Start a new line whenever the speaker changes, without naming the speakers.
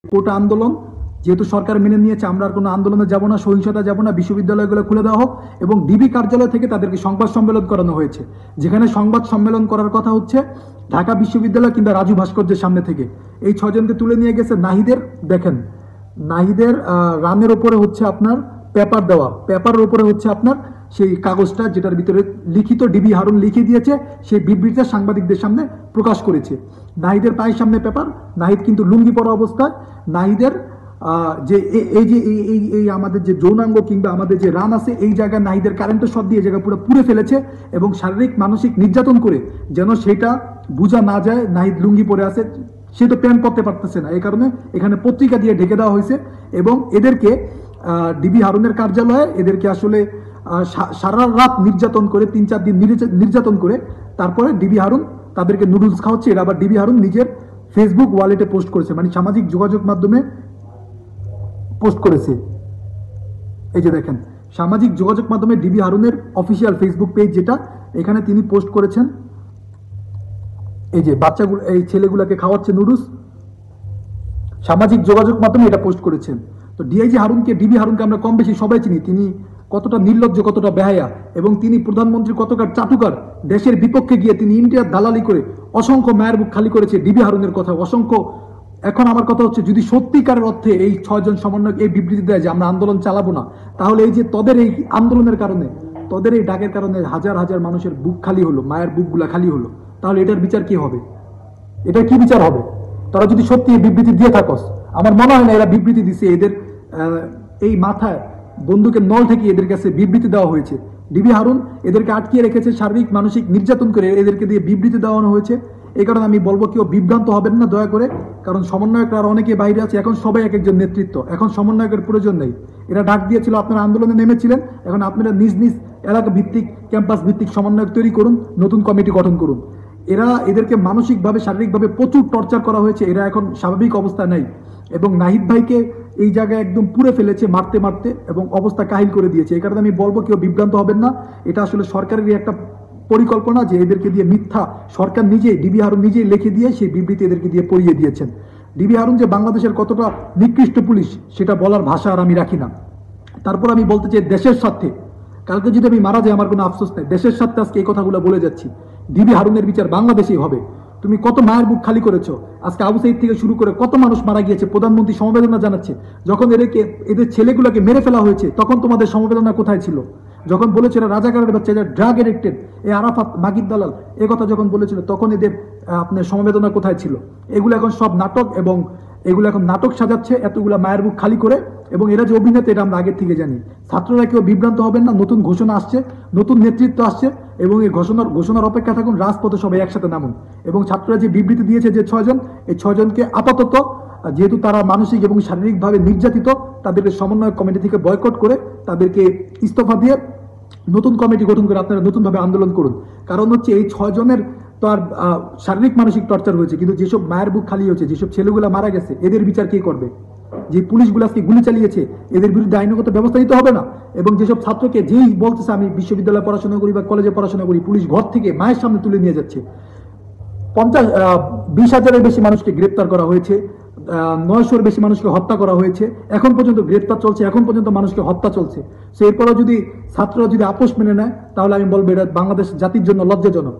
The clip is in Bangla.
কোটা আন্দোলন যেহেতু সরকার মেনে নিয়েছে, আমরা আর কোনো আন্দোলনে যাব না, সহিংসতা যাব না, বিশ্ববিদ্যালয়গুলো খুলে দেওয়া হোক এবং ডিবি কার্যালয় থেকে তাদেরকে সংবাদ সম্মেলন করানো হয়েছে, যেখানে সংবাদ সম্মেলন করার কথা হচ্ছে ঢাকা বিশ্ববিদ্যালয় কিংবা রাজু ভাস্কর্যের সামনে থেকে। এই ছজনকে তুলে নিয়ে গেছে নাহিদের, দেখেন নাহিদের রানের ওপরে হচ্ছে আপনার পেপার দেওয়া, পেপারের উপরে হচ্ছে আপনার সেই কাগজটা যেটার ভিতরে লিখিত ডিবি হারুন লিখে দিয়েছে, সেই বিবৃতিটা সাংবাদিকদের সামনে প্রকাশ করেছে। নাহিদের পায়ের সামনে পেপার, নাহিদ কিন্তু লুঙ্গি পরা অবস্থায়, নাহিদের যে এই যে এই আমাদের যে যৌনাঙ্গ কিংবা আমাদের যে রান আছে এই জায়গায় নাহিদের কারেন্টের শট দিয়ে জায়গা পুরো পুড়ে ফেলেছে এবং শারীরিক মানসিক নির্যাতন করে যেন সেটা বোঝা না যায় নাহিদ লুঙ্গি পরে আছে, সে তো প্যান্ট পরতে পারতেছে না, এই কারণে এখানে পত্রিকা দিয়ে ঢেকে দেওয়া হয়েছে এবং এদেরকে ডিবি হারুনের কার্যালয়ে এদেরকে আসলে সারা রাত নির্যাতন করে 3-4 দিন নির্যাতন করে তারপরে ডিবি হারুন তাদেরকে নুডলস খাওয়াচ্ছে। এরা আবার ডিবি হারুন নিজের ফেসবুক ওয়ালেটে পোস্ট করেছে, মানে সামাজিক যোগাযোগ মাধ্যমে পোস্ট করেছে। এই যে দেখেন সামাজিক যোগাযোগ মাধ্যমে ডিবি হারুনের অফিসিয়াল ফেসবুক পেজ যেটা, এখানে তিনি পোস্ট করেছেন এই যে বাচ্চাগুলো এই ছেলেগুলোকে খাওয়াচ্ছে নুডলস, সামাজিক যোগাযোগ মাধ্যমে এটা পোস্ট করেছেন। তো ডিআইজি হারুনকে, ডিবি হারুনকে আমরা কম বেশি সবাই চিনি, তিনি কতটা নির্লজ্জ, কতটা বেহায়া এবং তিনি প্রধানমন্ত্রী কতটা চাটুকার, দেশের বিপক্ষে গিয়ে তিনি ইন্ডিয়ার দালালি করে অসংখ্য মায়ের বুক খালি করেছে ডিবি হারুনের কথা অসংখ্য। এখন আমার কথা হচ্ছে যদি সত্যিকারের অর্থে এই 6 জন সমন্বয়ক এই বিবৃতি দেয় যে আমরা আন্দোলন চালাবো না, তাহলে এই যে তোদের এই আন্দোলনের কারণে, তোদের এই ডাকের কারণে হাজার হাজার মানুষের বুক খালি হলো, মায়ের বুকগুলা খালি হলো, তাহলে এটার বিচার কি হবে? এটার কি বিচার হবে? তারা যদি সত্যি এই বিবৃতি দিয়ে থাকস, আমার মনে হয় না এরা বিবৃতি দিছে, এদের এই মাথায় বন্দুকের নল থেকে এদের কাছে বিবৃতি দেওয়া হয়েছে। ডিবি হারুন এদেরকে আটকিয়ে রেখেছে, শারীরিক মানসিক নির্যাতন করে এদেরকে দিয়ে বিবৃতি দেওয়ানো হয়েছে। এই কারণে আমি বলবো কেউ বিভ্রান্ত হবেন না দয়া করে, কারণ সমন্বয়করা আর অনেকে বাইরে আছে, এখন সবাই এক একজন নেতৃত্ব, এখন সমন্বয়কের প্রয়োজন নেই। এরা ডাক দিয়েছিল, আপনারা আন্দোলনে নেমেছিলেন, এখন আপনারা নিজ নিজ এলাকা ভিত্তিক ক্যাম্পাস ভিত্তিক সমন্বয়ক তৈরি করুন, নতুন কমিটি গঠন করুন। এদেরকে মানসিকভাবে শারীরিকভাবে প্রচুর টর্চার করা হয়েছে, এরা এখন স্বাভাবিক অবস্থায় নাই এবং নাহিদ ভাইকে এই জায়গায় একদম পুড়ে ফেলেছে মারতে মারতে এবং অবস্থা কাহিল করে দিয়েছে। এই কারণে আমি বলবো কেউ বিভ্রান্ত হবেন না, এটা আসলে সরকারেরই একটা পরিকল্পনা যে এদেরকে দিয়ে মিথ্যা, সরকার নিজেই ডিবি হারুন নিজেই লিখে দিয়ে সেই বিবৃতি এদেরকে দিয়ে পড়িয়ে দিয়েছেন। ডিবি হারুন যে বাংলাদেশের কতটা নিকৃষ্ট পুলিশ সেটা বলার ভাষা আর আমি রাখি না। তারপর আমি বলতে চাই দেশের স্বার্থে, কালকে যদি আমি মারা যাই আমার কোনো আফসোস নেই, দেশের স্বার্থে আজকে এই কথাগুলো বলে যাচ্ছি, ডিবি হারুনের বিচার বাংলাদেশেই হবে। তুমি কত মায়ের বুক খালি করেছো, আজকে আবু সাইদ থেকে শুরু করে কত মানুষ মারা গিয়েছে, প্রধানমন্ত্রী সমবেদনা জানাচ্ছে। যখন এদের ছেলেগুলোকে মেরে ফেলা হয়েছে তখন তোমাদের সমবেদনা কোথায় ছিল? যখন বলেছিল রাজাকারের বাচ্চা, এরা ড্রাগ এডিক্টেড, এই আরাফাত মাগিদ দালাল, এ কথা যখন বলেছিল তখন এদের আপনার সমবেদনা কোথায় ছিল? এগুলো এখন সব নাটক এবং এগুলো এখন নাটক সাজাচ্ছে এতগুলো মায়ের বুক খালি করে, এবং এরা যে অভিনেতা এটা আমরা আগের থেকে জানি। ছাত্ররা কেউ বিভ্রান্ত হবেন না, নতুন ঘোষণা আসছে, নতুন নেতৃত্ব আসছে এবং এই ঘোষণার অপেক্ষা থাকুন, রাজপথে সবাই একসাথে নামুন। এবং ছাত্ররা যে বিবৃতি দিয়েছে যে 6 জন, এই 6 জনকে আপাতত যেহেতু তারা মানসিক এবং শারীরিকভাবে নির্যাতিত, তাদেরকে সমন্বয় কমিটি থেকে বয়কট করে তাদেরকে ইস্তফা দিয়ে নতুন কমিটি গঠন করে আপনারা নতুনভাবে আন্দোলন করুন। কারণ হচ্ছে এই 6 জনের তো আর শারীরিক মানসিক টর্চার হয়েছে, কিন্তু যেসব মায়ের বুক খালি হয়েছে, যেসব ছেলেগুলো মারা গেছে, এদের বিচার কে করবে? যে পুলিশগুলো আজকে গুলি চালিয়েছে এদের বিরুদ্ধে আইনগত ব্যবস্থা নিতে হবে না? এবং যেসব ছাত্রকে যেই বলতেছে আমি বিশ্ববিদ্যালয়ে পড়াশোনা করি বা কলেজে পড়াশোনা করি, পুলিশ ঘর থেকে মায়ের সামনে তুলে নিয়ে যাচ্ছে। 20,000-এর বেশি মানুষকে গ্রেপ্তার করা হয়েছে, 900-এর বেশি মানুষকে হত্যা করা হয়েছে, এখন পর্যন্ত গ্রেপ্তার চলছে, এখন পর্যন্ত মানুষকে হত্যা চলছে। সো এরপরও যদি ছাত্ররা যদি আপোষ মেনে নেয় তাহলে আমি বলবো এটা বাংলাদেশ জাতির জন্য লজ্জাজনক।